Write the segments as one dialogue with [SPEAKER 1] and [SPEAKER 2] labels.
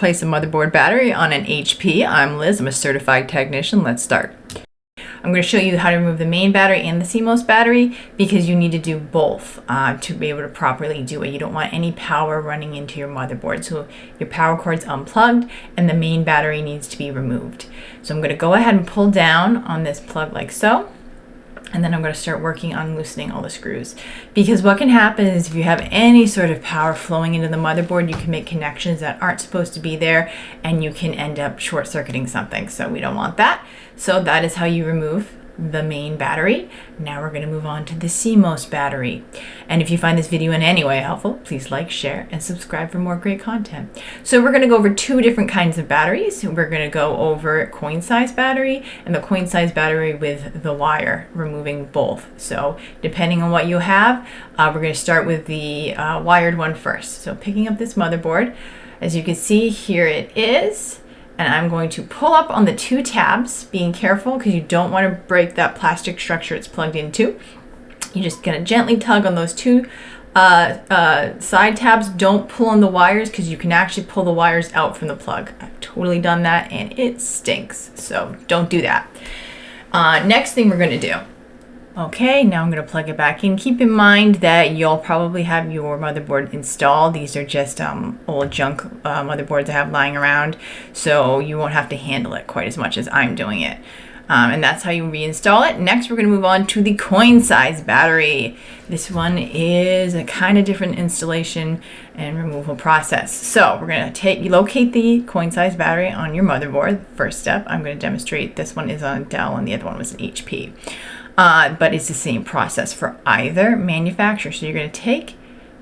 [SPEAKER 1] place a motherboard battery on an HP. I'm Liz, I'm a certified technician. Let's start. I'm going to show you how to remove the main battery and the CMOS battery because you need to do both to be able to properly do it. You don't want any power running into your motherboard. So your power cord's unplugged and the main battery needs to be removed. So I'm going to go ahead and pull down on this plug like so. And then I'm going to start working on loosening all the screws. Because what can happen is if you have any sort of power flowing into the motherboard, you can make connections that aren't supposed to be there and you can end up short-circuiting something. So we don't want that. So that is how you remove the main battery. Now we're going to move on to the CMOS battery. And if you find this video in any way helpful, please like, share, and subscribe for more great content. So we're going to go over two different kinds of batteries. We're going to go over coin size battery and the coin size battery with the wire, removing both. So depending on what you have, we're going to start with the wired one first. So picking up this motherboard, as you can see, here it is. And I'm going to pull up on the two tabs, being careful because you don't want to break that plastic structure it's plugged into. You're just going to gently tug on those two side tabs. Don't pull on the wires because you can actually pull the wires out from the plug. I've totally done that and it stinks, so don't do that. Next thing we're going to do. Okay, now I'm going to plug it back in. Keep in mind that you'll probably have your motherboard installed. These are just old junk motherboards I have lying around, so you won't have to handle it quite as much as I'm doing it. And that's how you reinstall it. Next, we're going to move on to the coin size battery. This one is a kind of different installation and removal process. So we're going to locate the coin size battery on your motherboard. First step, I'm going to demonstrate. This one is on Dell and the other one was an HP. But it's the same process for either manufacturer. So you're going to take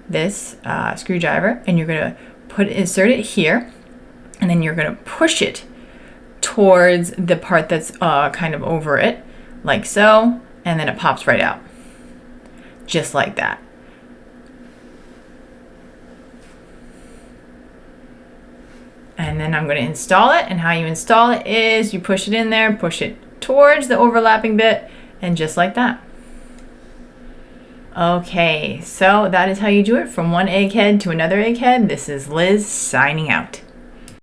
[SPEAKER 1] this screwdriver and you're going to insert it here, and then you're going to push it towards the part that's kind of over it, like so, and then it pops right out, just like that. And then I'm going to install it, and how you install it is you push it in there, push it towards the overlapping bit, and just like that. Okay, so that is how you do it from one egghead to another egghead. This is Liz signing out.